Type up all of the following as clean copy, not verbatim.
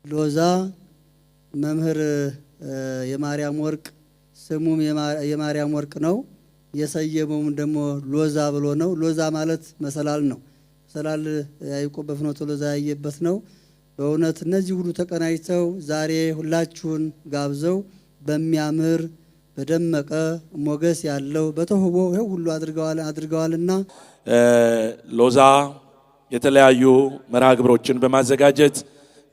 ሎዛ መምህር የማርያም ወርቅ ስሙም የማርያም ወርቅ ነው። የሰየመውም ደግሞ ሎዛ ብሎ ነው። ሎዛ ማለት መሰላል ነው። መሰላል ያዕቆብ በፍኖተ ሎዛ ያየበት ነው። በእውነት እነዚህ ሁሉ ተቀናጅተው ዛሬ ሁላችሁን ጋብዘው በሚያምር በደመቀ ሞገስ ያለው በተውቦ ይሄው ሁሉ አድርገዋልና ሎዛ የተለያዩ መርሃ ግብሮችን በማዘጋጀት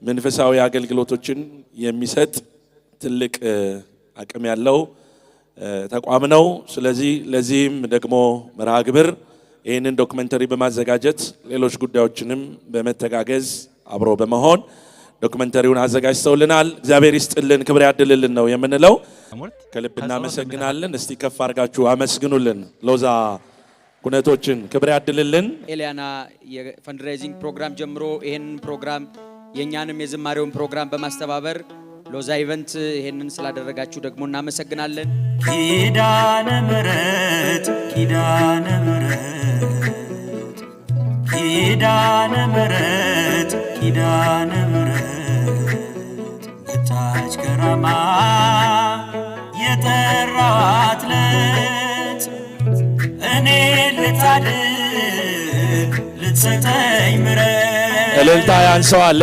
መንፈሳዊ አገልግሎቶችን የሚሰጥ ትልቅ አቅም ያለው ተቋም ነው። ስለዚህ ለዚህም ደግሞ መርሃ ግብር ይህንን ዶክመንተሪ በማዘጋጀት ሌሎች ጉዳዮችንም በመተጋገዝ አብሮ በመሆን ዶክመንተሪውን አዘጋጅተውልናል። እግዚአብሔር ይስጥልን፣ ክብር ያድልልን ነው የምንለው። ከልብ እናመሰግናለን። እስቲ ከፍ አድርጋችሁ አመስግኑልን። ሎዛ ኩነቶችን ክብር ያድልልን። ኤልያና የፈንድሬዚንግ ፕሮግራም ጀምሮ ይሄንን ፕሮግራም የኛንም የዝማሬውን ፕሮግራም በማስተባበር ሎዛ ኢቨንት ይሄንን ስላደረጋችሁ ደግሞ እናመሰግናለን። ኪዳነ ምሕረት ኪዳነ ምሕረት ኪዳነ ምሕረት ኪዳነ ምሕረት መጣች ከራማ የጠራዋት ዕለት እኔ ልታድን ልትሰጠኝ ምሕረት እልልታ ያንሰዋል።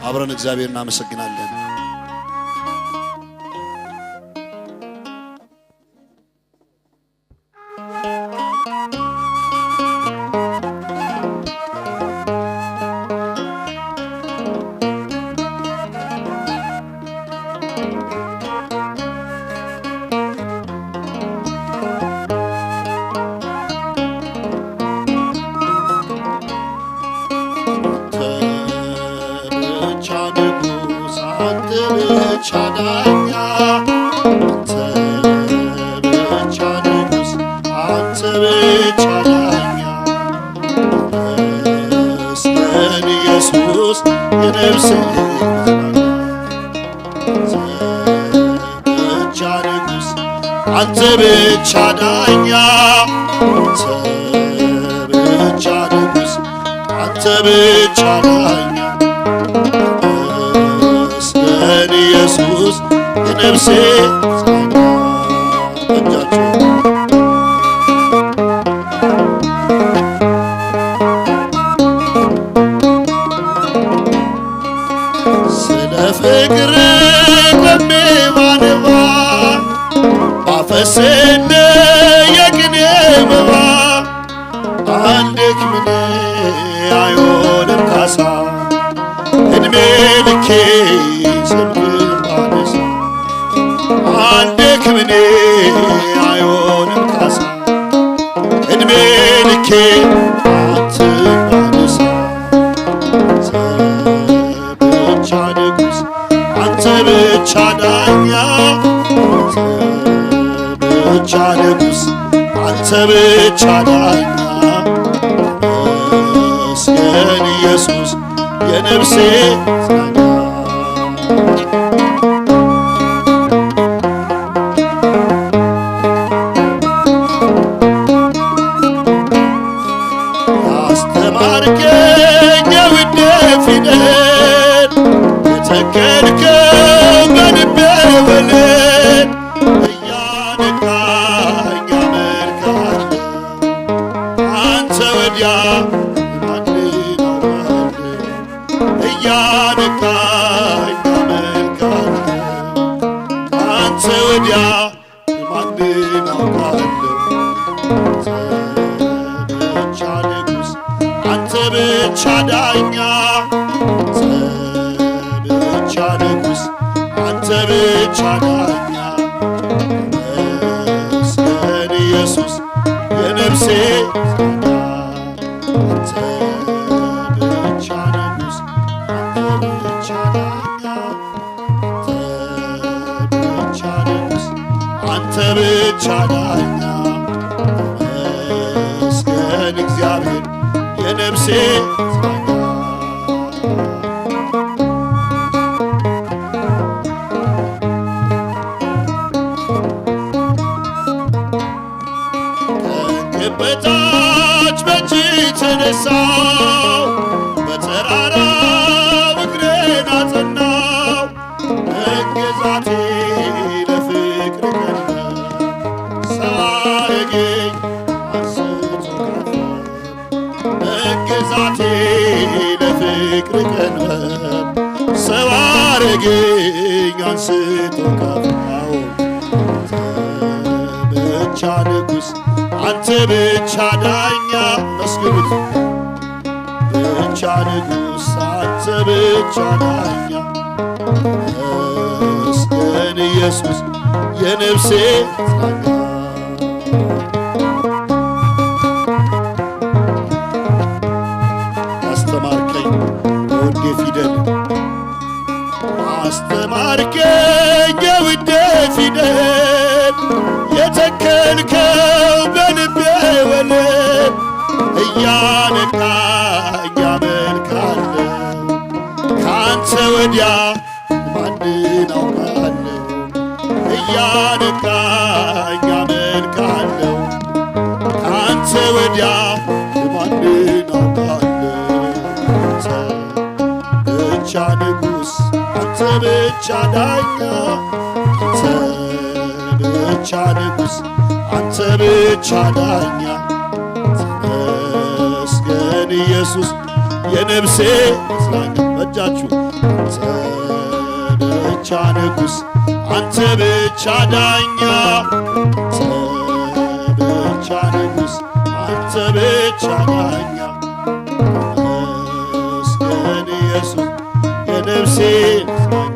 አብረን እግዚአብሔር እናመሰግናለን። ቻዳኛ አንተ ብቻ ንጉሥ አንተ ብቻ ዳኛ መስገን ኢየሱስ የነፍሴ ብቻ ንጉሥ አንተ ብቻ ዳኛ አንተ ብቻ ንጉሥ አንተ ብቻ ዳኛ ኢየሱስ የነፍሴ ጻና እጃችሁ ስለ ፍቅር ቆሜ ባነባ ባፈስስ የቅኔ መባ አልደክምም አይሆንም ካሳ እድሜ ልኬ አንደክምም አይሆንም ካሳ እድሜ ልኬ አትባንሳ ብቻ ንጉሥ አንተ ብቻ ዳኛ አንተ ብቻ ንጉሥ አንተ ብቻ ዳኛ መስገን ኢየሱስ የነፍሴ ጻና አስተማርከኝ የውዴ ፊደል የተከልከው በልቤ ወለል እያነቃኝ አመልክሃለሁ አንተ ወዲያ ማንን አውቃለሁ እያነቃኝ አመልክሃለሁ አንተ ወዲያ ማንን አውቃለሁ አንተ ብቻ ዳኛ አንተ ብቻ ንጉሥ አንተ ብቻ ዳኛ መስገን ኢየሱስ የነፍሴ ጻና አንተ ብቻ ንጉሥ አንተ ብቻ ዳኛ አንተ ብቻ ንጉሥ አንተ ብቻ ዳኛ መስገን እግዚአብሔር የነፍሴ ጻና ከበታች በእጅ ተነሳው በተራራው ቀንበር ሰው አረገኝ አንስቶ ከፋው ብቻ ንጉሥ አንተ ብቻ ዳኛ መስግኑት ብቻ ንጉሥ አንተ ብቻ ዳኛ መስገን ኢየሱስ የነፍሴ ጸጋ አስተማርከኝ በውዴ ፊደል አስተማርከኝ የውዴ ፊደል የተከልከው በልቤ ወለል እያነቃኝ አመልካለሁ ካንተ ወዲያ ማንን አውቃለሁ እያነቃኝ አመልካለሁ ካንተ ወዲያ ማንን አውቃለሁ አንተ ብቻ ንጉሥ አንተ ብቻ ዳኛ አንተ ብቻ ንጉሥ አንተ ብቻ ዳኛ ተመስገን ኢየሱስ የነፍሴ መጽናኛ በእጃችሁ አንተ ብቻ ንጉሥ አንተ ብቻ ዳኛ አንተ ብቻ ንጉሥ አንተ ብቻ ዳኛ ተመስገን ኢየሱስ የነፍሴ መጽናኛ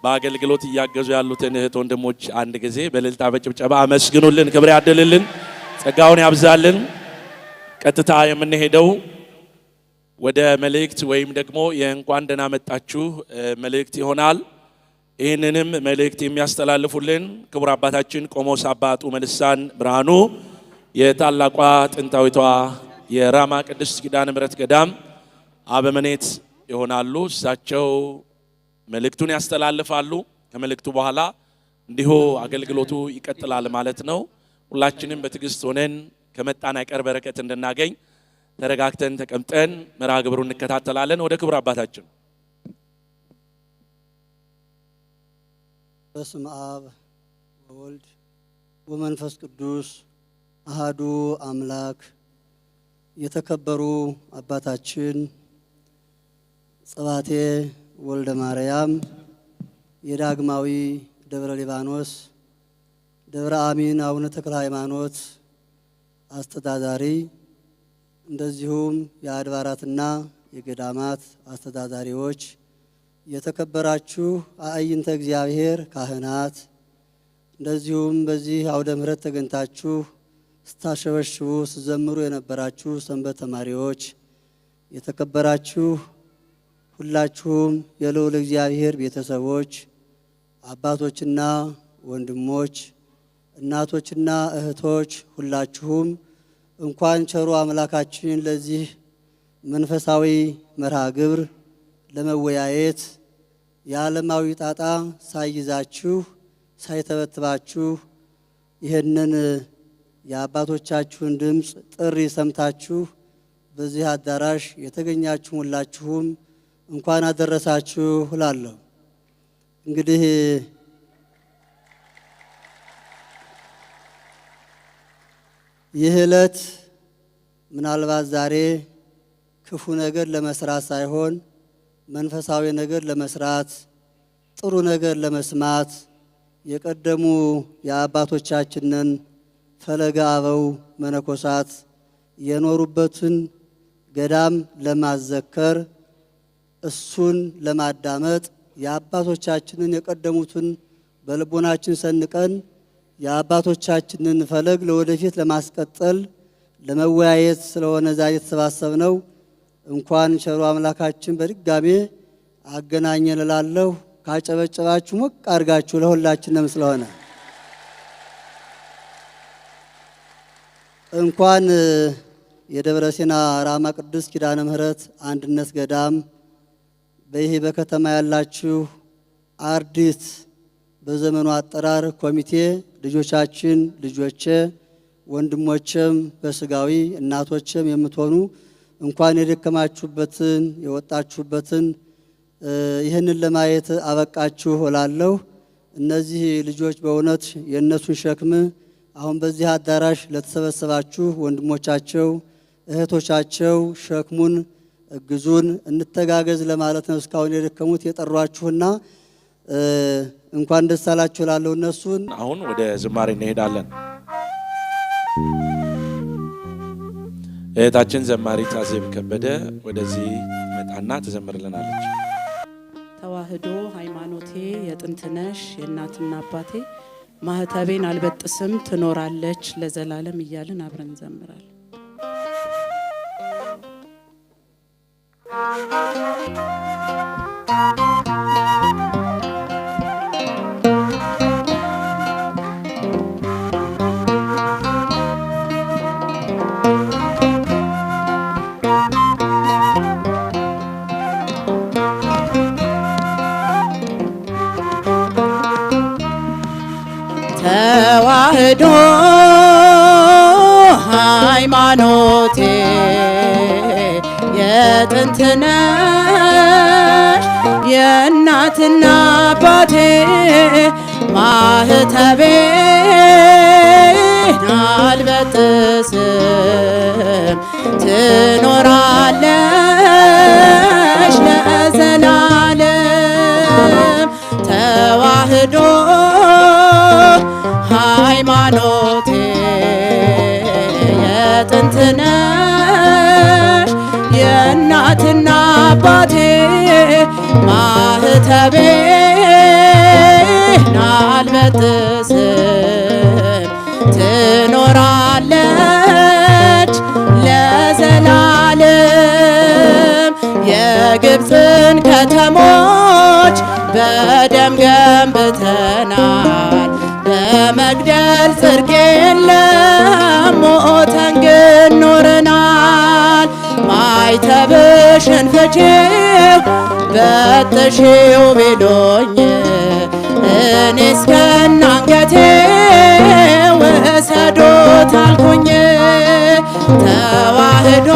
በአገልግሎት እያገዙ ያሉትን እህት ወንድሞች አንድ ጊዜ በእልልታ በጭብጨባ አመስግኑልን። ክብር ያድልልን፣ ጸጋውን ያብዛልን። ቀጥታ የምንሄደው ወደ መልእክት ወይም ደግሞ የእንኳን ደህና መጣችሁ መልእክት ይሆናል። ይህንንም መልእክት የሚያስተላልፉልን ክቡር አባታችን ቆሞስ አባ ጡመ ልሳን ብርሃኑ የታላቋ ጥንታዊቷ የራማ ቅድስት ኪዳነ ምሕረት ገዳም አበምኔት ይሆናሉ። እሳቸው መልእክቱን ያስተላልፋሉ። ከመልእክቱ በኋላ እንዲሁ አገልግሎቱ ይቀጥላል ማለት ነው። ሁላችንም በትዕግስት ሆነን ከመጣን አይቀር በረከት እንድናገኝ ተረጋግተን ተቀምጠን መርሃ ግብሩን እንከታተላለን። ወደ ክቡር አባታችን። በስመ አብ ወወልድ ወመንፈስ ቅዱስ አሃዱ አምላክ። የተከበሩ አባታችን ጸባቴ ወልደ ማርያም የዳግማዊ ደብረ ሊባኖስ ደብረ አሚን አቡነ ተክለ ሃይማኖት አስተዳዳሪ፣ እንደዚሁም የአድባራትና የገዳማት አስተዳዳሪዎች፣ የተከበራችሁ አዕይንተ እግዚአብሔር ካህናት፣ እንደዚሁም በዚህ አውደ ምሕረት ተገኝታችሁ ስታሸበሽቡ ስዘምሩ የነበራችሁ ሰንበት ተማሪዎች፣ የተከበራችሁ ሁላችሁም የልዑል እግዚአብሔር ቤተሰቦች፣ አባቶችና ወንድሞች፣ እናቶችና እህቶች ሁላችሁም እንኳን ቸሩ አምላካችን ለዚህ መንፈሳዊ መርሃ ግብር ለመወያየት የዓለማዊ ጣጣ ሳይዛችሁ ሳይተበትባችሁ ይህንን የአባቶቻችሁን ድምፅ ጥሪ ሰምታችሁ በዚህ አዳራሽ የተገኛችሁ ሁላችሁም እንኳን አደረሳችሁ እላለሁ። እንግዲህ ይህ ዕለት ምናልባት ዛሬ ክፉ ነገር ለመስራት ሳይሆን መንፈሳዊ ነገር ለመስራት ጥሩ ነገር ለመስማት የቀደሙ የአባቶቻችንን ፈለገ አበው መነኮሳት የኖሩበትን ገዳም ለማዘከር እሱን ለማዳመጥ የአባቶቻችንን የቀደሙትን በልቦናችን ሰንቀን የአባቶቻችንን ፈለግ ለወደፊት ለማስቀጠል ለመወያየት ስለሆነ ዛሬ የተሰባሰብነው እንኳን ቸሩ አምላካችን በድጋሜ አገናኘን እላለሁ። ካጨበጨባችሁ ሞቅ አድርጋችሁ ለሁላችንም ስለሆነ እንኳን የደብረ ሲና ራማ ቅድስት ኪዳነ ምሕረት አንድነት ገዳም በይህ በከተማ ያላችሁ አርዲት በዘመኑ አጠራር ኮሚቴ ልጆቻችን፣ ልጆቼ፣ ወንድሞችም በስጋዊ እናቶችም የምትሆኑ እንኳን የደከማችሁበትን የወጣችሁበትን ይህንን ለማየት አበቃችሁ እላለሁ። እነዚህ ልጆች በእውነት የእነሱን ሸክም አሁን በዚህ አዳራሽ ለተሰበሰባችሁ ወንድሞቻቸው እህቶቻቸው ሸክሙን እግዙን፣ እንተጋገዝ ለማለት ነው እስካሁን የደከሙት የጠሯችሁና እንኳን ደስ አላችሁ እላለሁ እነሱን። አሁን ወደ ዝማሬ እንሄዳለን። እህታችን ዘማሪት አዜብ ከበደ ወደዚህ መጣና ትዘምርልናለች። ተዋህዶ ሃይማኖቴ የጥንትነሽ የእናትና አባቴ ማህተቤን አልበጥስም ትኖራለች ለዘላለም እያልን አብረን እንዘምራለን። ተዋህዶ ሃይማኖቴ የጥንትነሽ የእናትና አባቴ ማህተቤን አልበጥስም ትኖራለች ለዘላለም። ተዋህዶ ሃይማኖቴ የጥንትነሽ የእናትና አባቴ ማህተቤን አልበጥስም ትኖራለች ለዘላለም። የግብፅን ከተሞች በደም ገንብተናል፣ በመግደል ጽድቅ የለም ሞተን ግን ኖረናል። ማይተብሽን ፍቺው በጥሺው ቢሉኝ እኔስ ከናንገቴ ውሰዶት አልኩኝ። ተዋህዶ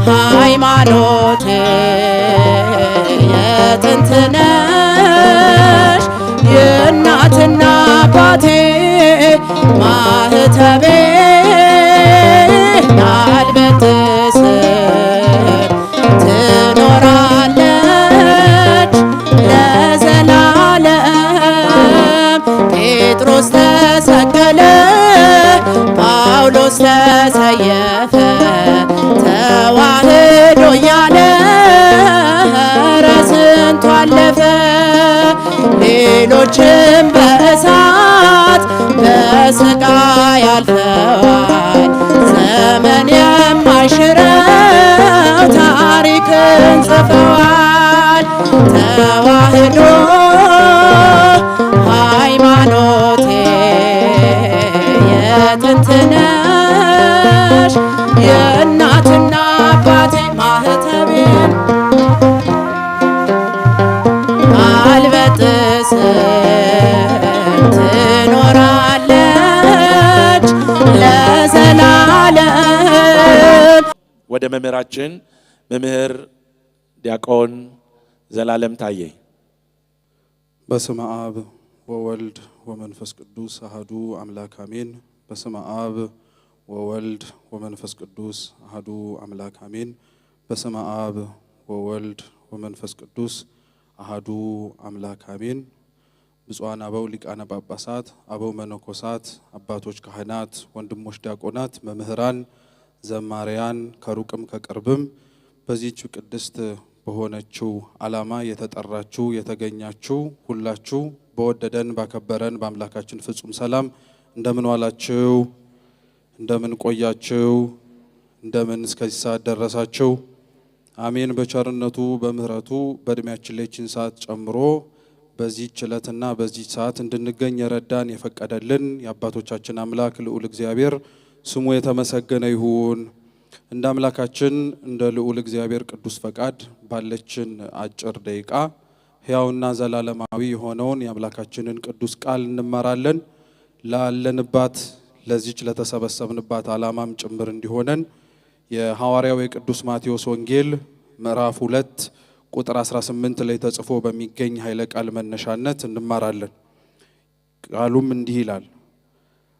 ሃይማኖቴ የጥንትነሽ የእናትና አባቴ ማህተቤን አልበጥስም ትኖራለች ለዘላለም። ጴጥሮስ ተሰቀለ፣ ጳውሎስ ተሰየፈ፣ ተዋህዶ እያለ ኧረ ስንቱ አለፈ። ሌሎችም በእሳት በስቃይ አልፈዋል። ዘመን የማይሽረው ታሪክን ጽፈዋል። ተዋህዶ ሃይማኖቴ የጥንትነሽ የእናትና አባቴ ማህተቤን አልበጥስም ትኖራለች ለዘላለም። ወደ መምህራችን መምህር ዲያቆን ዘላለም ታየ። በስመ አብ ወወልድ ወመንፈስ ቅዱስ አሐዱ አምላክ አሜን። በስመ አብ ወወልድ ወመንፈስ ቅዱስ አሐዱ አምላክ አሜን። በስመ አብ ወወልድ ወመንፈስ ቅዱስ አሐዱ አምላክ አሜን። ብፁዓን አበው ሊቃነ ጳጳሳት፣ አበው መነኮሳት፣ አባቶች ካህናት፣ ወንድሞች ዲያቆናት፣ መምህራን፣ ዘማሪያን ከሩቅም ከቅርብም በዚህች ቅድስት በሆነችው ዓላማ የተጠራችሁ የተገኛችሁ ሁላችሁ በወደደን ባከበረን በአምላካችን ፍጹም ሰላም እንደምን ዋላችሁ? እንደምን ቆያችሁ? እንደምን እስከዚህ ሰዓት ደረሳችሁ? አሜን። በቸርነቱ በምህረቱ በእድሜያችን ላይ ይህችን ሰዓት ጨምሮ በዚህች ዕለትና በዚህች ሰዓት እንድንገኝ የረዳን የፈቀደልን የአባቶቻችን አምላክ ልዑል እግዚአብሔር ስሙ የተመሰገነ ይሁን። እንደ አምላካችን እንደ ልዑል እግዚአብሔር ቅዱስ ፈቃድ ባለችን አጭር ደቂቃ ሕያውና ዘላለማዊ የሆነውን የአምላካችንን ቅዱስ ቃል እንማራለን። ላለንባት ለዚች ለተሰበሰብንባት ዓላማም ጭምር እንዲሆነን የሐዋርያው የቅዱስ ማቴዎስ ወንጌል ምዕራፍ 2 ቁጥር 18 ላይ ተጽፎ በሚገኝ ኃይለ ቃል መነሻነት እንማራለን። ቃሉም እንዲህ ይላል።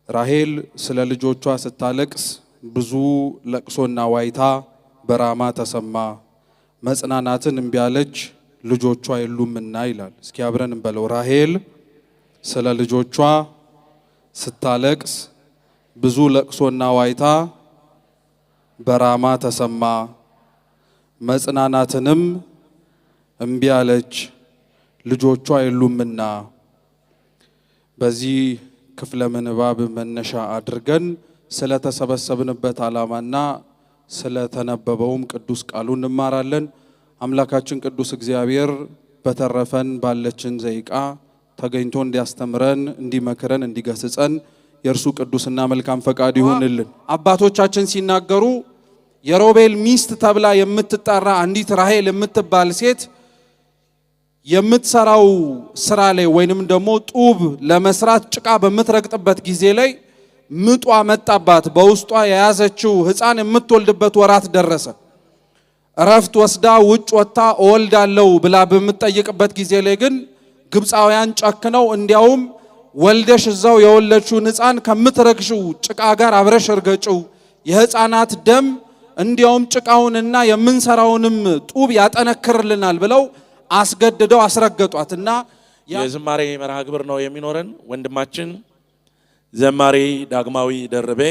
ራሔል ስለ ልጆቿ ስታለቅስ ብዙ ለቅሶና ዋይታ በራማ ተሰማ መጽናናትን እምቢ አለች ልጆቿ የሉምና ይላል። እስኪ አብረን እንበለው። ራሔል ስለ ልጆቿ ስታለቅስ ብዙ ለቅሶና ዋይታ በራማ ተሰማ መጽናናትንም እምቢ አለች ልጆቿ የሉምና። በዚህ ክፍለ ምንባብ መነሻ አድርገን ስለተሰበሰብንበት ዓላማና ስለተነበበውም ቅዱስ ቃሉ እንማራለን። አምላካችን ቅዱስ እግዚአብሔር በተረፈን ባለችን ዘይቃ ተገኝቶ እንዲያስተምረን፣ እንዲመክረን፣ እንዲገስጸን የእርሱ ቅዱስና መልካም ፈቃድ ይሁንልን። አባቶቻችን ሲናገሩ የሮቤል ሚስት ተብላ የምትጠራ አንዲት ራሔል የምትባል ሴት የምትሰራው ስራ ላይ ወይንም ደግሞ ጡብ ለመስራት ጭቃ በምትረግጥበት ጊዜ ላይ ምጧ መጣባት። በውስጧ የያዘችው ሕፃን የምትወልድበት ወራት ደረሰ። እረፍት ወስዳ ውጭ ወጥታ እወልዳለሁ ብላ በምትጠይቅበት ጊዜ ላይ ግን ግብፃውያን ጨክነው እንዲያውም ወልደሽ እዛው የወለድሽውን ሕፃን ከምትረግሽው ጭቃ ጋር አብረሽ እርገጭው፣ የሕፃናት ደም እንዲያውም ጭቃውንና የምንሰራውንም ጡብ ያጠነክርልናል ብለው አስገድደው አስረገጧትና የዝማሬ መርሃ ግብር ነው የሚኖረን። ወንድማችን ዘማሪ ዳግማዊ ደርቤ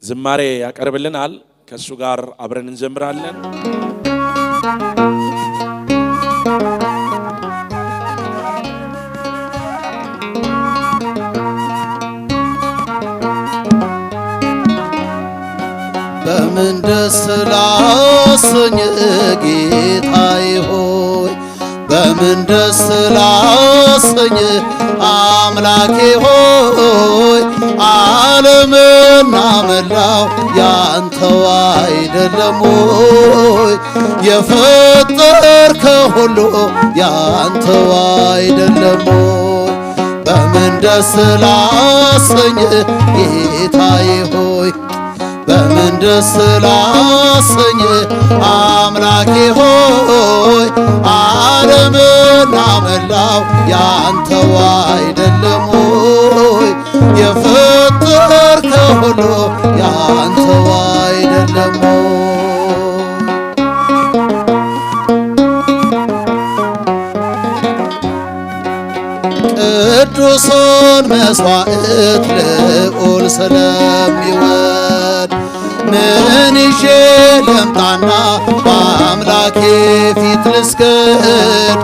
ዝማሬ ያቀርብልናል። ከሱ ጋር አብረን እንዘምራለን። በምን ደስ ላሰኝ ጌታዬ ሆይ፣ በምን ደስ ላሰኝ አምላኬ ሆይ፣ ዓለምና መላው ያንተው አይደለም ሆይ፣ የፈጠርከው ሁሉ ያንተው አይደለም ሆይ፣ በምን ደስ ላሰኝ ጌታዬ ሆይ፣ በምን ደስ ላሰኝ አምላኬ ሆይ፣ ዓለምና መላው ያንተው አይደለም ሆይ፣ የፈጠርከው ሁሉ ያንተው አይደለም ሆይ። ቅዱሱን መሥዋዕት ልዑል ስለሚወድ ምን ይዤ ልምጣና በአምላኬ ፊት ልስገድ?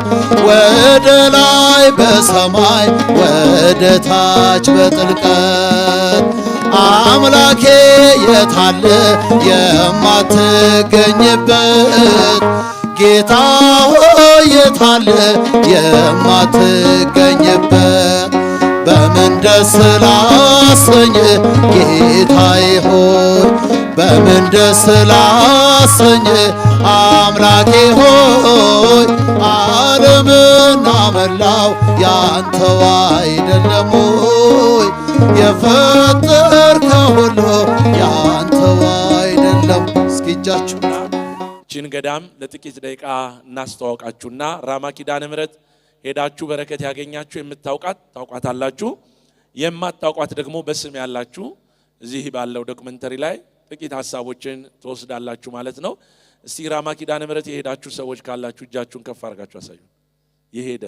ወደ ላይ በሰማይ ወደ ታች በጥልቀት አምላኬ የታለ የማትገኝበት? ጌታ ሆይ የታለ የማትገኝበት? በምን ደስ ላሰኝ ጌታዬ ሆይ፣ በምን ደስ ላሰኝ አምላኬ ሆይ፣ ዓለምና መላው ያንተው አይደለም ሆይ፣ የፈጠርከው ሁሉ ያንተው አይደለም። እስኪ እጃችሁና ችን ገዳም ለጥቂት ደቂቃ እናስተዋውቃችሁና ራማ ኪዳነ ምሕረት ሄዳችሁ በረከት ያገኛችሁ የምታውቋት ታውቋታላችሁ፣ የማታውቋት ደግሞ በስም ያላችሁ እዚህ ባለው ዶክመንተሪ ላይ ጥቂት ሐሳቦችን ትወስዳላችሁ ማለት ነው። እስቲ ራማ ኪዳነ ምሕረት የሄዳችሁ ሰዎች ካላችሁ እጃችሁን ከፍ አድርጋችሁ አሳዩ። የሄደ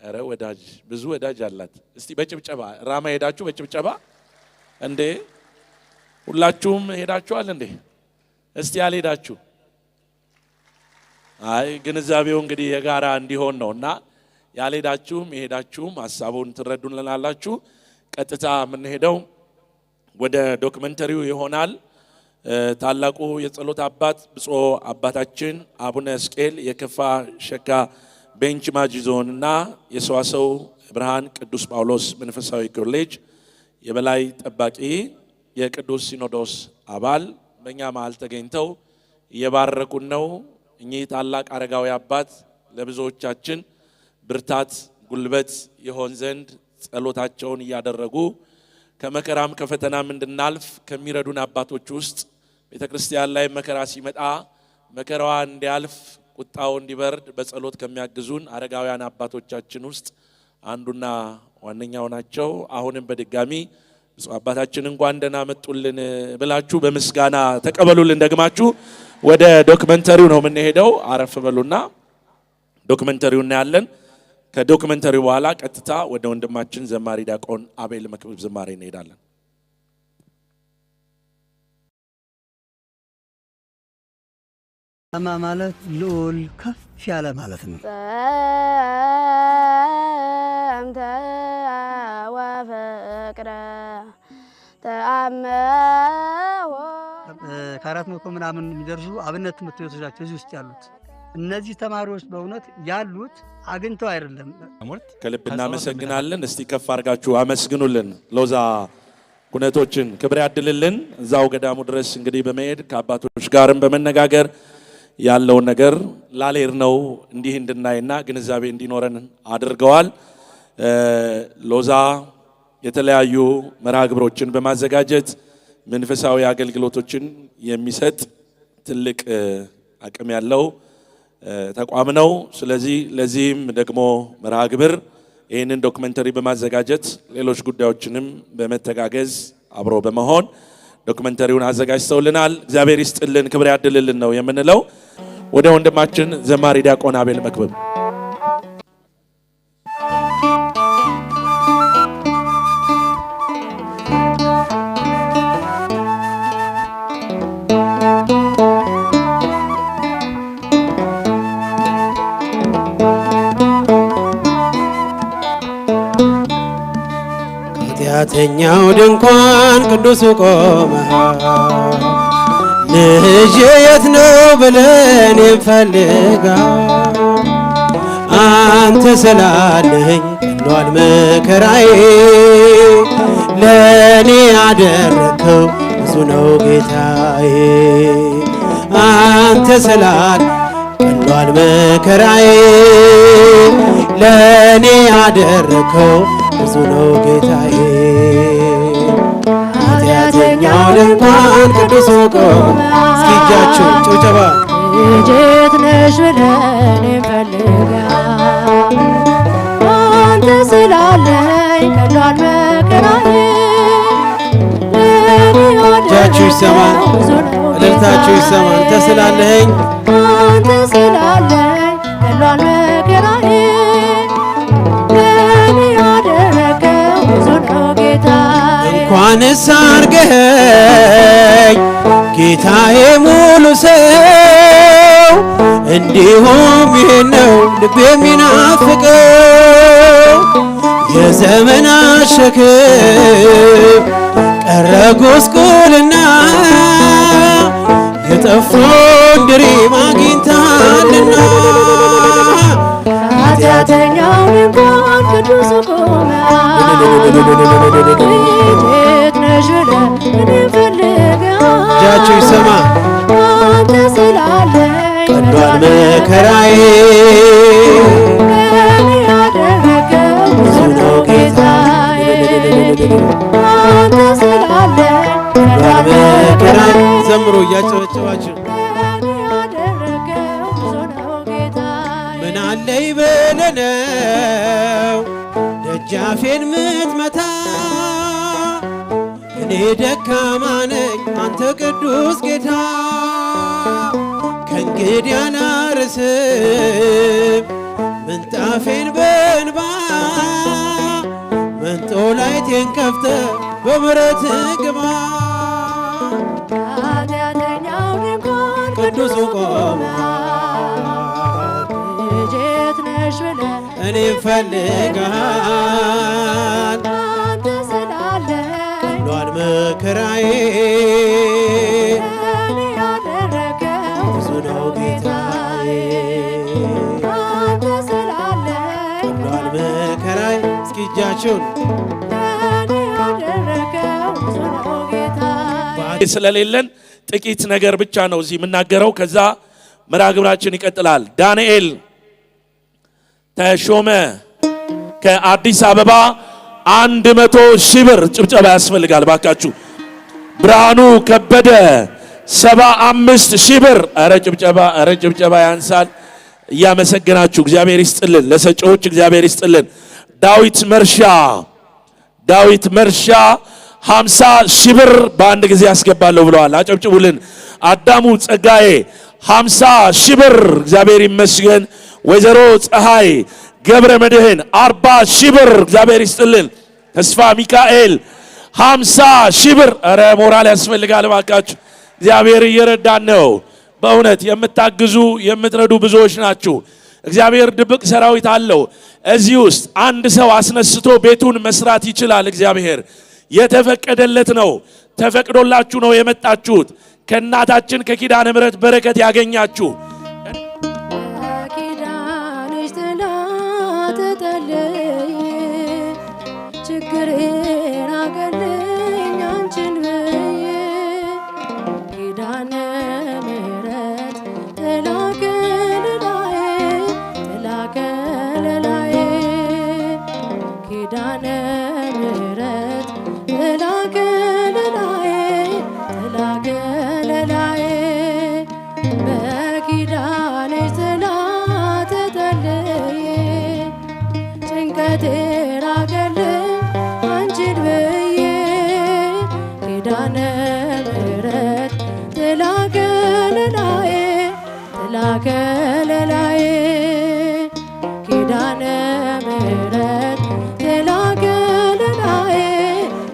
ኧረ ወዳጅ ብዙ ወዳጅ አላት። እስቲ በጭብጨባ ራማ ሄዳችሁ በጭብጨባ እንዴ! ሁላችሁም ሄዳችኋል እንዴ? እስቲ ያልሄዳችሁ አይ ግንዛቤው እንግዲህ የጋራ እንዲሆን ነውና ያልሄዳችሁም የሄዳችሁም ሐሳቡን ትረዱልናላችሁ። ቀጥታ የምንሄደው ወደ ዶክመንተሪው ይሆናል። ታላቁ የጸሎት አባት ብፁዕ አባታችን አቡነ ሕዝቅኤል የከፋ ሸካ ቤንች ማጂ ዞን እና የሰዋሰው ብርሃን ቅዱስ ጳውሎስ መንፈሳዊ ኮሌጅ የበላይ ጠባቂ የቅዱስ ሲኖዶስ አባል በእኛ መሃል ተገኝተው እየባረኩን ነው። እኚህ ታላቅ አረጋዊ አባት ለብዙዎቻችን ብርታት ጉልበት ይሆን ዘንድ ጸሎታቸውን እያደረጉ ከመከራም ከፈተናም እንድናልፍ ከሚረዱን አባቶች ውስጥ ቤተክርስቲያን ላይ መከራ ሲመጣ መከራዋ እንዲያልፍ ቁጣው እንዲበርድ በጸሎት ከሚያግዙን አረጋውያን አባቶቻችን ውስጥ አንዱና ዋነኛው ናቸው። አሁንም በድጋሚ አባታችን እንኳን ደህና መጡልን ብላችሁ በምስጋና ተቀበሉልን። ደግማችሁ ወደ ዶክመንተሪው ነው የምንሄደው። አረፍ በሉና ዶክመንተሪው እናያለን። ከዶክመንተሪው በኋላ ቀጥታ ወደ ወንድማችን ዘማሪ ዲያቆን አቤል መክብብ ዝማሬ እንሄዳለን። ሰማ ማለት ልዑል ከፍ ያለ ማለት ነው። ጸምተ ወፍቅረ ተአመወ ከ400 ምናምን የሚደርሱ አብነት ትምህርት ቤቶች ናቸው እዚህ ውስጥ ያሉት። እነዚህ ተማሪዎች በእውነት ያሉት አግኝተው አይደለም። ከልብ እናመሰግናለን። እስቲ ከፍ አድርጋችሁ አመስግኑልን። ሎዛ ኩነቶችን ክብር ያድልልን። እዛው ገዳሙ ድረስ እንግዲህ በመሄድ ከአባቶች ጋርም በመነጋገር ያለውን ነገር ላሌር ነው እንዲህ እንድናይና ግንዛቤ እንዲኖረን አድርገዋል። ሎዛ የተለያዩ መርሃ ግብሮችን በማዘጋጀት መንፈሳዊ አገልግሎቶችን የሚሰጥ ትልቅ አቅም ያለው ተቋም ነው። ስለዚህ ለዚህም ደግሞ መርሃ ግብር ይህንን ዶክመንተሪ በማዘጋጀት ሌሎች ጉዳዮችንም በመተጋገዝ አብሮ በመሆን ዶክመንተሪውን አዘጋጅተውልናል። እግዚአብሔር ይስጥልን፣ ክብር ያድልልን ነው የምንለው። ወደ ወንድማችን ዘማሪ ዲያቆን አቤል መክብብ ኃጢአተኛው ድንኳን ቅዱሱ ቆመሃል። ልጄ የት ነው ብለን እንፈልጋ አንተ ስላለኝ ቀሏል መከራዬ። ለእኔ ያደረከው ብዙ ነው ጌታዬ። አንተ ስላል ቀሏል መከራዬ። ለእኔ ያደረከው ብዙ ነው ጌታዬ። ኃጢአተኛው ድንኳን ቅዱሱ ቆመ። እስኪ እጃችሁ ጭብጨባ። ልጄት ነሽ ብለን እንፈልጋ አንተ ስላለኝ ቀሏል መከራዬ። እጃችሁ ይሰማል፣ እልልታችሁ ይሰማል። አንተ ስላለኝ አንተ ስላለኝ ቀሏል መከራዬ። እንኳንስ አርገኸኝ ጌታዬ ሙሉ ሰው፣ እንዲሁም ይህን ነው ልቤ የሚናፍቀው። የዘመናት ሸክም ቀረ ጉስቁልና፣ የጠፋውን ድሪም አግኝተሃልና። ኃጢአተኛው ድንኳን ቅዱሱ ቆመ። ልጄት ነሽ ብለን እንፈልጋ እጃችሁ ይሰማ። አንተ ስላለኝ ቀሏል መከራዬ። ለእኔ ያደረገው ብዙ ነው ጌታዬ። አንተ ስላለኝ ቀሏል መከራዬ። ዘምሮ እያጨበጨባችሁ ምን አለኝ ብለህ ነው ደጃፌን ምትመታ? እኔ ደካማ ነኝ አንተ ቅዱስ ጌታ። ከእንግዲህ አላርስም ምንጣፌን በእንባ፣ መንጦላይቴን ከፍተህ በምሕረትህ ግባ። ኃጢአተኛው ድንኳን ቅዱሱ ቆመ። ልጄት ነሽ ብለን እኔ እፈልግሃል አንተ ስላለኝ ቀሏል መከራዬ። ለእኔ ያደረገው ብዙ ነው ጌታዬ። አንተ ስላለኝ ቀሏል መከራዬ። እስኪ እጃችሁን ለእኔ ያደረገው ብዙ ነው ጌታዬ። ስለሌለን ጥቂት ነገር ብቻ ነው እዚህ የምናገረው። ከዛ መርሃ ግብራችን ይቀጥላል። ዳንኤል ተሾመ ከአዲስ አበባ 100,000 ብር ጭብጨባ ያስፈልጋል ባካችሁ። ብርሃኑ ከበደ 75,000 ብር። ኧረ ጭብጨባ ያንሳል። እያመሰገናችሁ እግዚአብሔር ይስጥልን። ለሰጪዎች እግዚአብሔር ይስጥልን። ዳዊት መርሻ 50,000 ብር በአንድ ጊዜ ያስገባለሁ ብለዋል። አጨብጭቡልን። አዳሙ ጸጋዬ 50,000 ብር እግዚአብሔር ይመስገን። ወይዘሮ ፀሐይ ገብረ መድህን 40,000 ብር እግዚአብሔር ይስጥልን። ተስፋ ሚካኤል 50,000 ብር። ኧረ ሞራል ያስፈልጋል ባካችሁ። እግዚአብሔር እየረዳን ነው። በእውነት የምታግዙ የምትረዱ ብዙዎች ናችሁ። እግዚአብሔር ድብቅ ሰራዊት አለው። እዚህ ውስጥ አንድ ሰው አስነስቶ ቤቱን መስራት ይችላል። እግዚአብሔር የተፈቀደለት ነው። ተፈቅዶላችሁ ነው የመጣችሁት። ከእናታችን ከኪዳነ ምሕረት በረከት ያገኛችሁ ኪዳንሽ ጥላ ተጠለይ ችግሬን አገለኝ አንቺን ብዬ ኪዳነ ምሕረት ጥላ ከለላዬ ጥላ ከለላዬ ኪዳነ ምሕረት ጥላ ከለላዬ ጥላ ከለላዬ በኪዳንሽ ጥላ ተጠልዬ ጭንቀቴን አገለኝ አንቺን ብዬ ኪዳነ ምሕረት ጥላ ከለላዬ ጥላ ከለላዬ ኪዳነ ምሕረት ጥላ ከለላዬ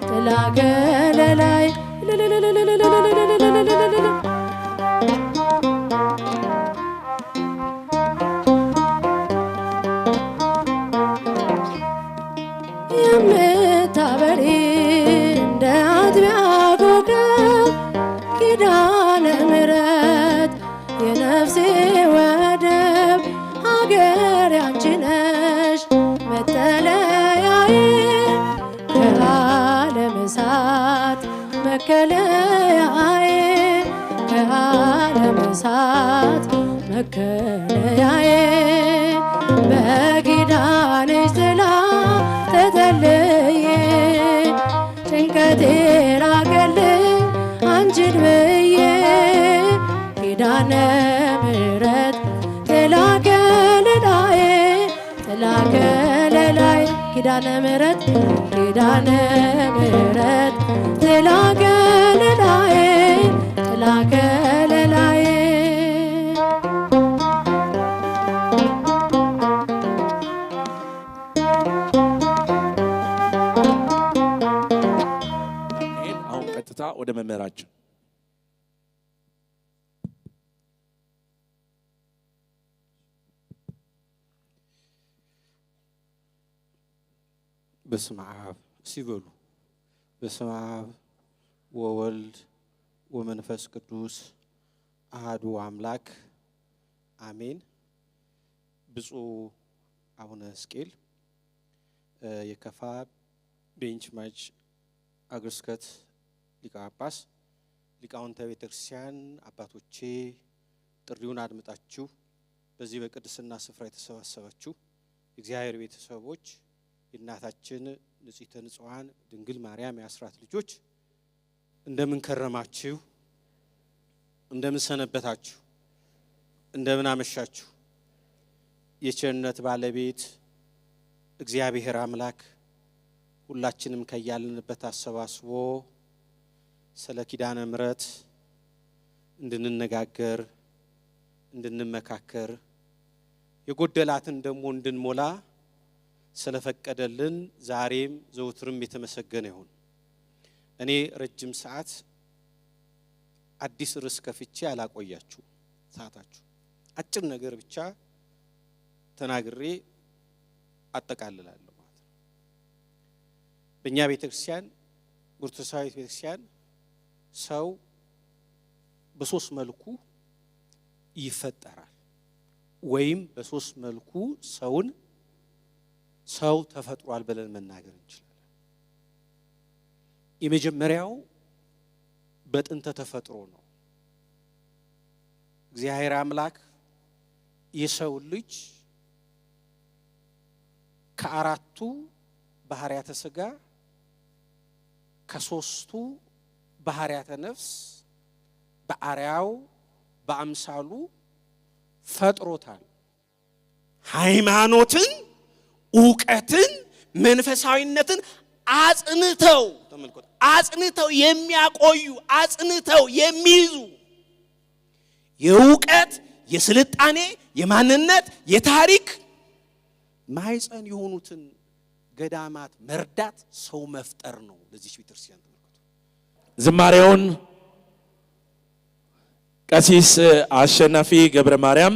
ጥላ ከለላዬ የምታበሪ እንደ አጥቢያ ኮከብ ኪዳነ ምሕረት የነፍሴ ወደብ ሀገር ያንቺ ነሽ መጠለያዬ ከዓለም እሳት መከለያዬ ከዓለም እሳት መከለያዬ በኪዳንሽ ጥላ ተጠልዬ ጭንቀቴን አገለኝ አንቺን ብዬ ኪዳነ ምሕረት ጥላ ከለላዬ ጥላ ከለላዬ ኪዳነ ምሕረት ኪዳነ ምሕረት ጥላ ከለላዬ ጥላ ከለላዬ አሁን ቀጥታ ወደ መምህራችን በስመ አብ ሲበሉ በስመ አብ ወወልድ ወመንፈስ ቅዱስ አሐዱ አምላክ አሜን። ብፁዕ አቡነ ሕዝቅኤል የከፋ ቤንች ማች አገረ ስብከት ሊቀ ጳጳስ፣ ሊቃውንተ ቤተ ክርስቲያን አባቶቼ፣ ጥሪውን አድምጣችሁ በዚህ በቅድስና ስፍራ የተሰባሰባችሁ የእግዚአብሔር ቤተሰቦች፣ የእናታችን ንጽሕተ ንጹሐን ድንግል ማርያም የአስራት ልጆች እንደምን ከረማችሁ? እንደምን ሰነበታችሁ? እንደምን አመሻችሁ? የቸርነት ባለቤት እግዚአብሔር አምላክ ሁላችንም ከያልንበት አሰባስቦ ስለ ኪዳነ ምሕረት እንድንነጋገር እንድንመካከር የጎደላትን ደግሞ እንድንሞላ ስለፈቀደልን ዛሬም ዘውትርም የተመሰገነ ይሁን። እኔ ረጅም ሰዓት አዲስ ርዕስ ከፍቼ አላቆያችሁ። ሰዓታችሁ አጭር ነገር ብቻ ተናግሬ አጠቃልላለሁ ማለት ነው። በእኛ ቤተክርስቲያን ኦርቶዶክሳዊት ቤተክርስቲያን ሰው በሶስት መልኩ ይፈጠራል ወይም በሶስት መልኩ ሰው ተፈጥሯል ብለን መናገር እንችላለን። የመጀመሪያው በጥንተ ተፈጥሮ ነው። እግዚአብሔር አምላክ የሰው ልጅ ከአራቱ ባህሪያተ ሥጋ ከሶስቱ ባህሪያተ ነፍስ በአርአያው በአምሳሉ ፈጥሮታል። ሃይማኖትን፣ ዕውቀትን፣ መንፈሳዊነትን አጽንተው ተመልከቱ። አጽንተው የሚያቆዩ አጽንተው የሚይዙ የእውቀት የስልጣኔ የማንነት የታሪክ ማይፀን የሆኑትን ገዳማት መርዳት ሰው መፍጠር ነው። ለዚህ ቤተክርስቲያን ተመልከቱ። ዝማሬውን ቀሲስ አሸናፊ ገብረ ማርያም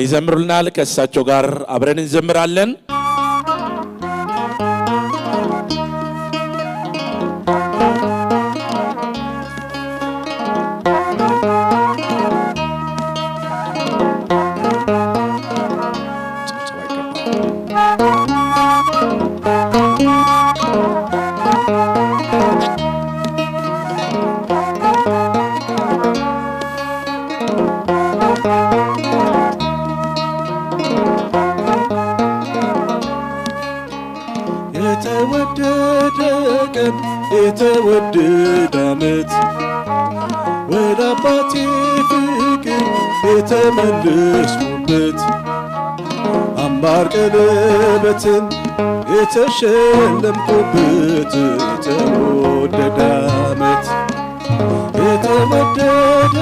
ይዘምሩልናል። ከእሳቸው ጋር አብረን እንዘምራለን። የተወደደ ዓመት ወደ አባቴ ፍቅር የተመለስኩበት አምባር ቀለበትን የተሸለምኩበት የተወደደ ዓመት የተወደደ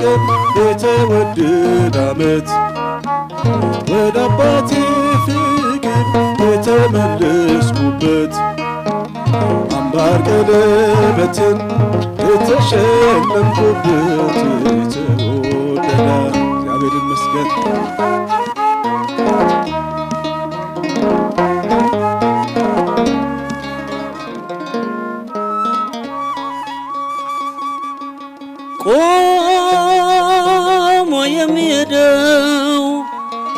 ቀን የተወደደ ዓመት ወደ አባቴ ፍቅር የተመለስኩበት አምባር ቀለበትን የተሸለምኩበት የተወደደ እግዚአብሔር ይመስገን። ቆሞ የሚሄደው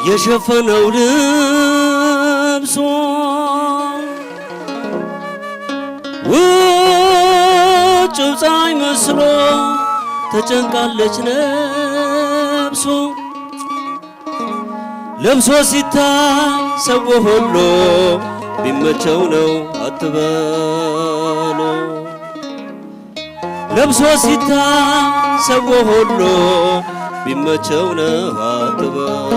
የሸፈነው ልብሶ ውጭው ፀሐይ መስሎ ተጨንቃለች ነፍሱ ለብሶ ሲታይ ሰው ሁሉ ቢመቸው ነው አትበሉ ለብሶ ሲታይ ሰው ሁሉ ቢመቸው ነው አትበሉ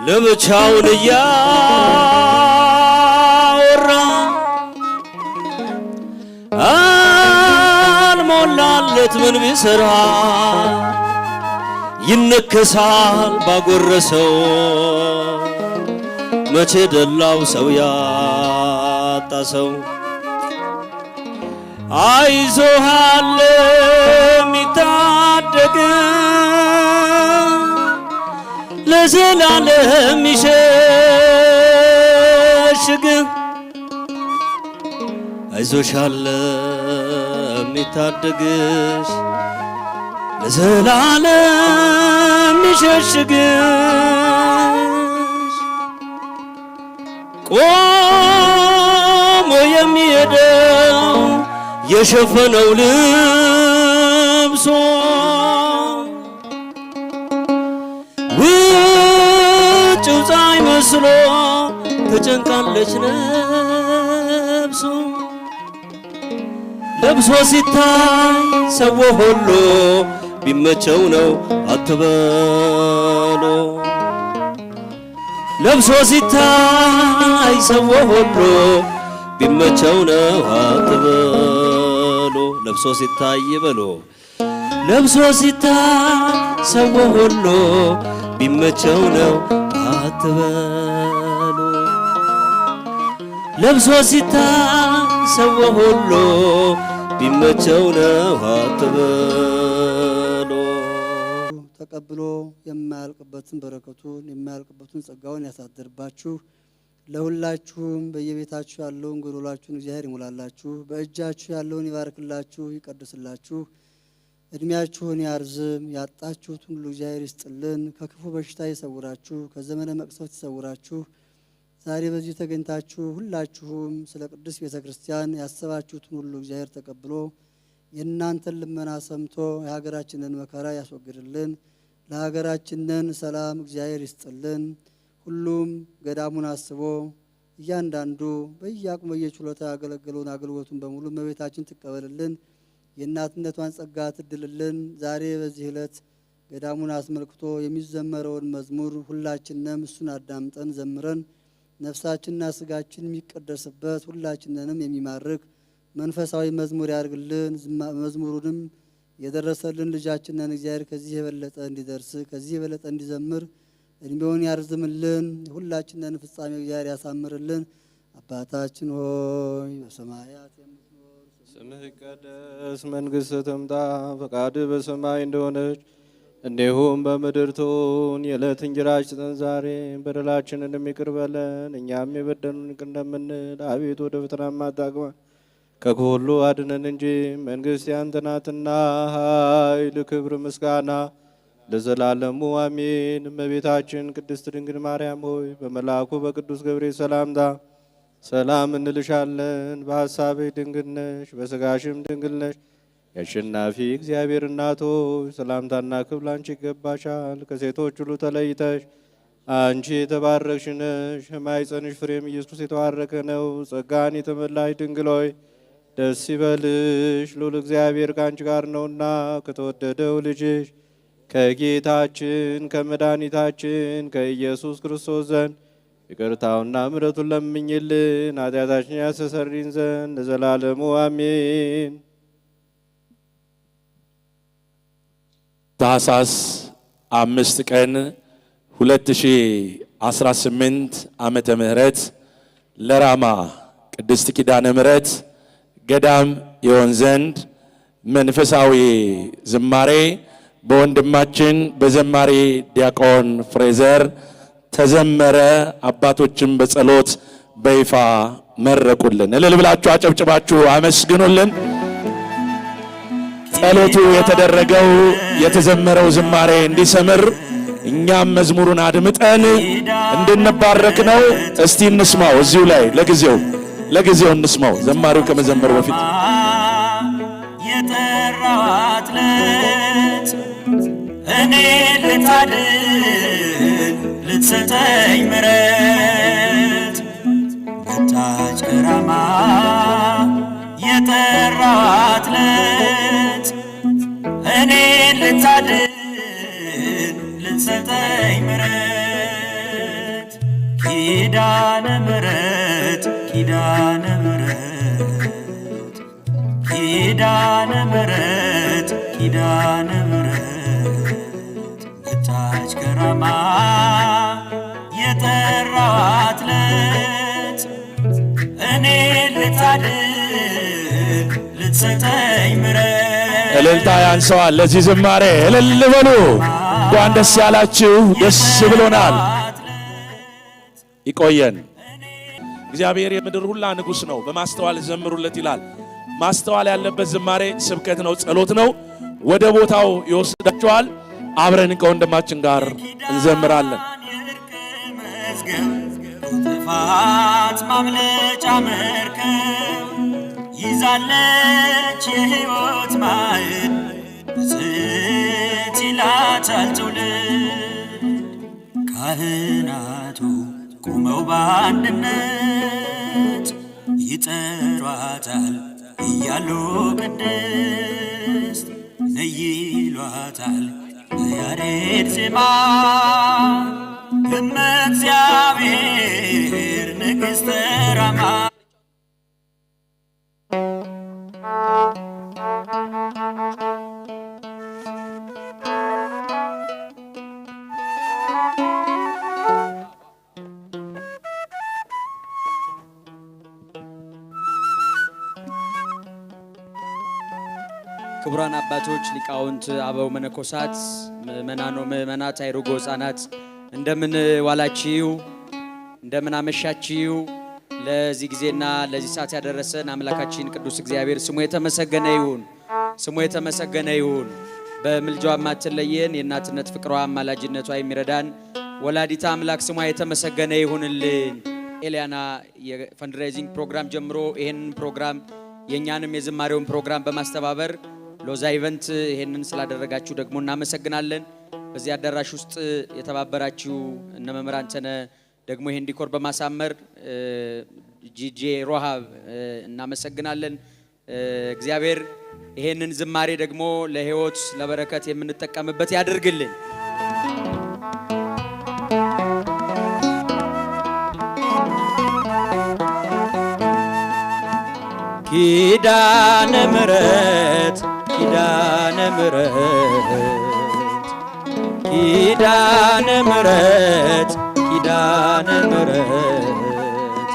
ለብቻውን እያወራ አልሞላለት ምን ቢሰራ ይነከሳል ባጎረሰው መቼ ደላው ሰው ያጣ ሰው አይዞህ አለ የሚታደግ ለዘላለም ይሸሽግ አይዞሽ አለ የሚታደግሽ ለዘላለም ይሸሽግሽ ቆሞ የሚሄደው የሸፈነው ልብሶ ውጭው ፀሐይ መስሎ ተጨንቃለች ነፍሱ ለብሶ ሲታይ ሰው ሁሉ ቢመቸው ነው አትበሉ ለብሶ ሲታይ ሰው ሁሉ ቢመቸው ነው አትበሉ ለብሶ ሲታይ ይበሉ ለብሶ ሲታይ ሰው ሁሉ ቢመቸው ነው አትበሉ ለብሶ ሲታይ ሰው ሁሉ ቢመቸው ነው አትበሉ ተቀብሎ የማያልቅበትን በረከቱን የማያልቅበትን ጸጋውን ያሳድርባችሁ። ለሁላችሁም በየቤታችሁ ያለውን ጎዶሏችሁን እግዚአብሔር ይሙላላችሁ። በእጃችሁ ያለውን ይባርክላችሁ፣ ይቀድስላችሁ። እድሜያችሁን ያርዝም። ያጣችሁትን ሁሉ እግዚአብሔር ይስጥልን። ከክፉ በሽታ ይሰውራችሁ፣ ከዘመነ መቅሰፍት ይሰውራችሁ። ዛሬ በዚህ ተገኝታችሁ ሁላችሁም ስለ ቅዱስ ቤተክርስቲያን ያሰባችሁትን ሁሉ እግዚአብሔር ተቀብሎ የእናንተን ልመና ሰምቶ የሀገራችንን መከራ ያስወግድልን። ለሀገራችንን ሰላም እግዚአብሔር ይስጥልን። ሁሉም ገዳሙን አስቦ እያንዳንዱ በየአቅሙ በየችሎታ ያገለገለውን አገልግሎቱን በሙሉ እመቤታችን ትቀበልልን፣ የእናትነቷን ጸጋ ትድልልን። ዛሬ በዚህ ዕለት ገዳሙን አስመልክቶ የሚዘመረውን መዝሙር ሁላችንም እሱን አዳምጠን ዘምረን ነፍሳችንና ስጋችን የሚቀደስበት ሁላችንንም የሚማርክ መንፈሳዊ መዝሙር ያርግልን። መዝሙሩንም የደረሰልን ልጃችንን እግዚአብሔር ከዚህ የበለጠ እንዲደርስ ከዚህ የበለጠ እንዲዘምር እድሜውን ያርዝምልን። ሁላችንን ፍጻሜ እግዚአብሔር ያሳምርልን። አባታችን ሆይ በሰማያት የምትኖር ስምህ ይቀደስ፣ መንግሥትህ ትምጣ፣ ፈቃድህ በሰማይ እንደሆነች እንዲሁም በምድር ትሁን። የዕለት እንጀራችንን ስጠን ዛሬ፣ በደላችንን ይቅር በለን እኛም የበደሉንን ይቅር እንደምንል፣ አቤቱ ወደ ፈተና አታግባን ከክፉ ሁሉ አድነን እንጂ መንግሥት ያንተ ናትና፣ ኃይል፣ ክብር፣ ምስጋና ለዘላለሙ አሜን። እመቤታችን ቅድስት ድንግል ማርያም ሆይ በመልአኩ በቅዱስ ገብርኤል ሰላምታ ሰላም እንልሻለን። በሐሳብሽ ድንግል ነሽ፣ በሥጋሽም ድንግል ነሽ። የአሸናፊ እግዚአብሔር እናት ሆይ ሰላምታና ክብር ላንቺ ይገባሻል። ከሴቶች ሁሉ ተለይተሽ አንቺ የተባረክሽ ነሽ፣ የማኅፀንሽ ፍሬም ኢየሱስ የተባረከ ነው። ጸጋን የተመላሽ ድንግል ሆይ ደስ ይበልሽ፣ ልዑል እግዚአብሔር ከአንቺ ጋር ነውና ከተወደደው ልጅሽ ከጌታችን ከመድኃኒታችን ከኢየሱስ ክርስቶስ ዘንድ ይቅርታውና ምሕረቱን ለምኝልን ኃጢአታችን ያስተሰርይን ዘንድ ለዘላለሙ አሜን። ታኅሳስ 5 ቀን 2018 ዓመተ ምህረት ለራማ ቅድስት ኪዳነ ምሕረት ገዳም ይሆን ዘንድ መንፈሳዊ ዝማሬ በወንድማችን በዘማሪ ዲያቆን ፍሬዘር ተዘመረ። አባቶችም በጸሎት በይፋ መረቁልን። እልል ብላችሁ አጨብጭባችሁ አመስግኑልን። ጸሎቱ የተደረገው የተዘመረው ዝማሬ እንዲሰምር እኛም መዝሙሩን አድምጠን እንድንባረክ ነው። እስቲ እንስማው። እዚሁ ላይ ለጊዜው እንስማው። ዘማሪው ከመዘመሩ በፊት የጠራዋት ዕለት እኔ ልታድን ልትሰጠኝ ምሕረት መጣች ከራማ። የጠራዋት ዕለት እኔ ልታድን ልትሰጠኝ ምሕረት ኪዳነ ምሕረት ኪዳነ ምሕረት ኪዳነ ምሕረት ኪዳነ ምሕረት መጣች ከራማ። የጠራዋት ዕለት እኔ ልታድን ልትሰጠኝ ምሕረት። እልልታ ያንሰዋል ለዚህ ዝማሬ። እልል በሉ። እንኳን ደስ ያላችሁ። ደስ ብሎናል። ይቆየን። እግዚአብሔር የምድር ሁላ ንጉሥ ነው፣ በማስተዋል ዘምሩለት ይላል። ማስተዋል ያለበት ዝማሬ ስብከት ነው፣ ጸሎት ነው። ወደ ቦታው ይወስዳቸዋል። አብረን ከወንድማችን ጋር እንዘምራለን። ጥፋት ማምለጫ መርከብ ይዛለች የሕይወት ማዕድ ብፅዕት ይላታል ትውልድ። ካህናቱ ቁመው በአንድነት ይጠሯታል እያሉ ቅድስት ነይ ይሏታል በያሬድ ዜማ። እመ እግዚአብሔር ንግሥተ ራማ ክቡራን አባቶች፣ ሊቃውንት፣ አበው መነኮሳት፣ ምእመናን ወምእመናት፣ አይሩጎ ሕፃናት እንደምን ዋላችሁ? እንደምን አመሻችሁ? ለዚህ ጊዜና ለዚህ ሰዓት ያደረሰን አምላካችን ቅዱስ እግዚአብሔር ስሙ የተመሰገነ ይሁን። ስሙ የተመሰገነ ይሁን። በምልጃዋ የማትለየን የእናትነት ፍቅሯ አማላጅነቷ የሚረዳን ወላዲታ አምላክ ስሟ የተመሰገነ ይሁንልን። ኤልያና የፈንድሬዚንግ ፕሮግራም ጀምሮ ይሄንን ፕሮግራም የኛንም የዝማሬውን ፕሮግራም በማስተባበር ሎዛ ኢቨንት ይሄንን ስላደረጋችሁ ደግሞ እናመሰግናለን። በዚህ አዳራሽ ውስጥ የተባበራችሁ እነ መምህራን ተነ ደግሞ ይሄን ዲኮር በማሳመር ጂጄ ሮሃብ እናመሰግናለን። እግዚአብሔር ይሄንን ዝማሬ ደግሞ ለህይወት ለበረከት የምንጠቀምበት ያድርግልን። ኪዳነ ምሕረት ኪዳነ ምሕረት ኪዳነ ምሕረት ኪዳነ ምሕረት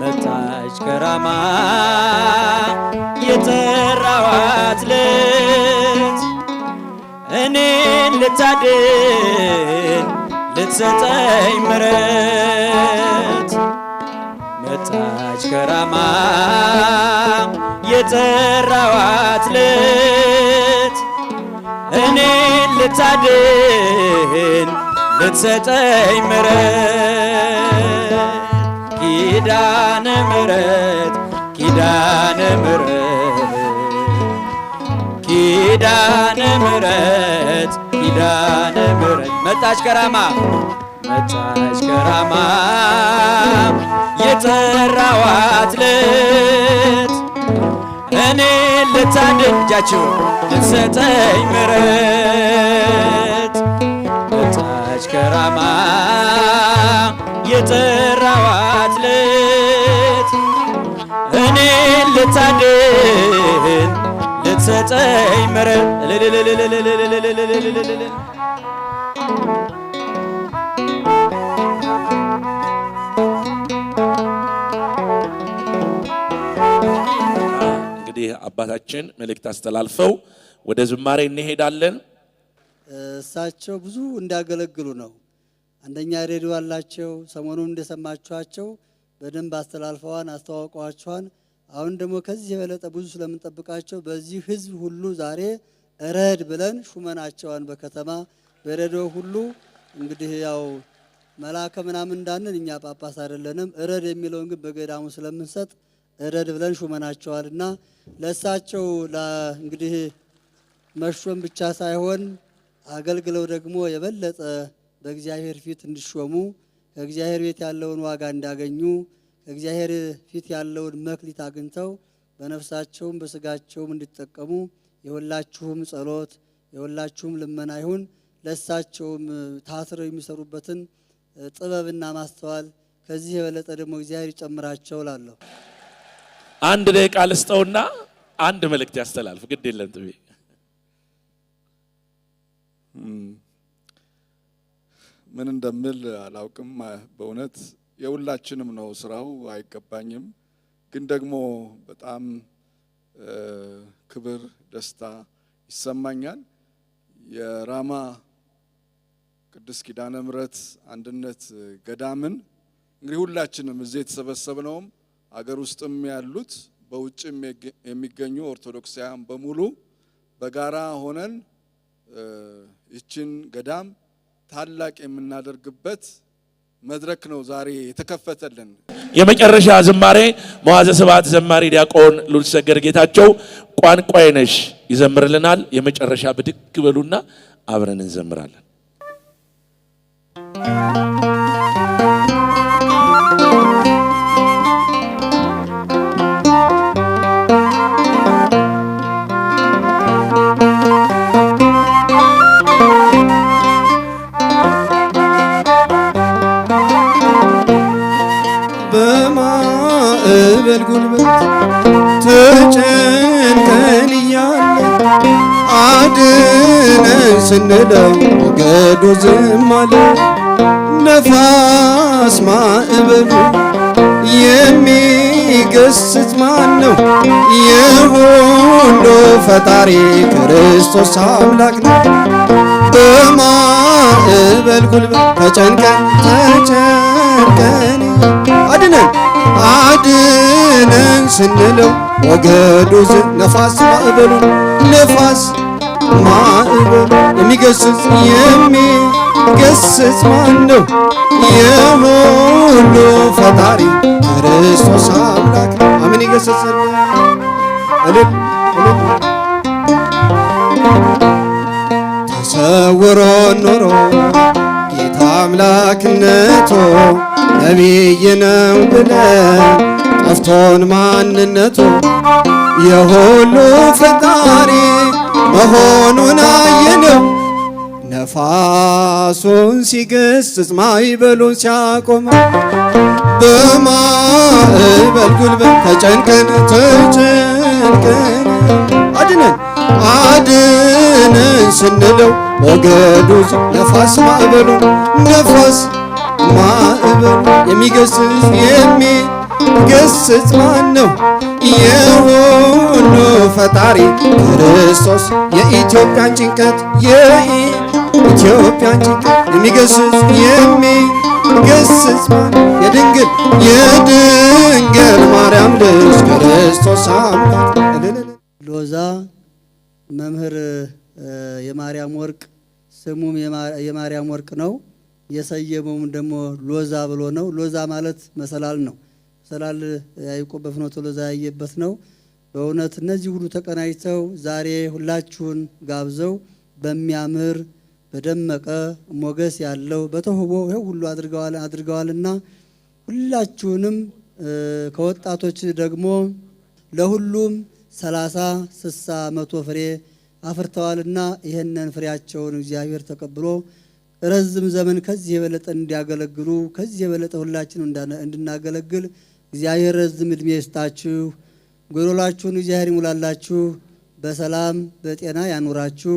መጣች ከራማ የጠራዋት ለት እኔን ልታድን ልትሰጠኝ ምሕረት መጣች ከራማ የጠራዋት ለት እኔን ልታድን ልትሰጠኝ ምሕረት ኪዳነ ምሕረት ኪዳነ ምሕረት ኪዳነ ምሕረት ኪዳነ ምሕረት መጣች ከራማ መጣች ከራማ የጠራዋት ለት እኔን ልታድን እጃችሁ ልትሰጠኝ ምሕረት መጣች ከራማ የጠራዋት ለት እኔን ልታድን ልትሰጠኝ ምሕረት አባታችን መልእክት አስተላልፈው ወደ ዝማሬ እንሄዳለን። እሳቸው ብዙ እንዲያገለግሉ ነው። አንደኛ ሬዲዮ አላቸው። ሰሞኑን እንደሰማችኋቸው በደንብ አስተላልፈዋን አስተዋውቀዋቸዋን። አሁን ደግሞ ከዚህ የበለጠ ብዙ ስለምንጠብቃቸው በዚህ ህዝብ ሁሉ ዛሬ እረድ ብለን ሹመናቸዋን በከተማ በሬዲዮ ሁሉ እንግዲህ ያው መላከ ምናምን እንዳንል እኛ ጳጳስ አይደለንም። እረድ የሚለውን ግን በገዳሙ ስለምንሰጥ እረድ ብለን ሹመናቸዋልና ለሳቸው እንግዲህ መሾም ብቻ ሳይሆን አገልግለው ደግሞ የበለጠ በእግዚአብሔር ፊት እንዲሾሙ ከእግዚአብሔር ቤት ያለውን ዋጋ እንዲያገኙ ከእግዚአብሔር ፊት ያለውን መክሊት አግኝተው በነፍሳቸውም በስጋቸውም እንዲጠቀሙ የሁላችሁም ጸሎት የሁላችሁም ልመና ይሁን። ለሳቸውም ታስረው የሚሰሩበትን ጥበብና ማስተዋል ከዚህ የበለጠ ደግሞ እግዚአብሔር ይጨምራቸው እላለሁ። አንድ ደቂቃ ልስጠውና አንድ መልእክት ያስተላልፍ። ግድ የለም ጥቤ ምን እንደምል አላውቅም። በእውነት የሁላችንም ነው ስራው፣ አይገባኝም። ግን ደግሞ በጣም ክብር ደስታ ይሰማኛል። የራማ ቅድስት ኪዳነ ምሕረት አንድነት ገዳምን እንግዲህ ሁላችንም እዚህ የተሰበሰብነውም አገር ውስጥም ያሉት በውጭም የሚገኙ ኦርቶዶክሳውያን በሙሉ በጋራ ሆነን ይችን ገዳም ታላቅ የምናደርግበት መድረክ ነው ዛሬ የተከፈተልን። የመጨረሻ ዝማሬ መዋዘ ስብሐት ዘማሪ ዲያቆን ሉልሰገድ ጌታቸው ቋንቋዬ ነሽ ይዘምርልናል። የመጨረሻ ብድግ በሉና አብረን እንዘምራለን። በማዕበል ጉልበት ተጨንቀን እያለ አድነን ስንለው ሞገዱ ዝም አለ። ነፋስ ማዕበሉ የሚገስጽ ማን ነው? የሁሉ ፈጣሪ ክርስቶስ አምላክ ነው። በማዕበል ጉልበት ተጨንቀን አድነን ስንለው ሞገዱ ዝም። ነፋስ ማዕበሉ የሚገስጽ ማን ነው? የሁሉ ፈጣሪ ክርስቶስ አምላክ ነው። አሜን። ይገስጽልን እልል ተሰውሮ ኖሮ ጌታ በአምላክነቱ ነቢይ ነው ብለን ጠፍቶን ማንነቱ የሁሉ ፈጣሪ መሆኑን አየነው። ነፋሱን ሲገስጽ ማዕበሉን ሲያቆመው በማዕበል ጉልበት ተጨንቀን አድነን ስንለው ሞገዱ ነፋስ ማዕበሉ የሚገስጽ ማን ነው? የሁሉ ፈጣሪ ክርስቶስ የኢትዮጵያን ጭንቀት የሚገስጽ ማን? የድንግል ማርያም ልጅ ክርስቶስ አምላክ። ሎዛ መምህር የማርያም ወርቅ ስሙም የማርያም ወርቅ ነው። የሰየመውም ደግሞ ሎዛ ብሎ ነው። ሎዛ ማለት መሰላል ነው። መሰላል ያዕቆብ በፍኖተ ሎዛ ያየበት ነው። በእውነት እነዚህ ሁሉ ተቀናጅተው ዛሬ ሁላችሁን ጋብዘው በሚያምር በደመቀ ሞገስ ያለው በተውቦ ይሄው ሁሉ አድርገዋልና ሁላችሁንም ከወጣቶች ደግሞ ለሁሉም 30፣ 60፣ 100 ፍሬ አፍርተዋልና ይሄንን ፍሬያቸውን እግዚአብሔር ተቀብሎ ረዝም ዘመን ከዚህ የበለጠ እንዲያገለግሉ ከዚህ የበለጠ ሁላችን እንድናገለግል እግዚአብሔር ረዝም እድሜ ይስጣችሁ። ጎሎላችሁን እግዚአብሔር ይሙላላችሁ። በሰላም በጤና ያኑራችሁ።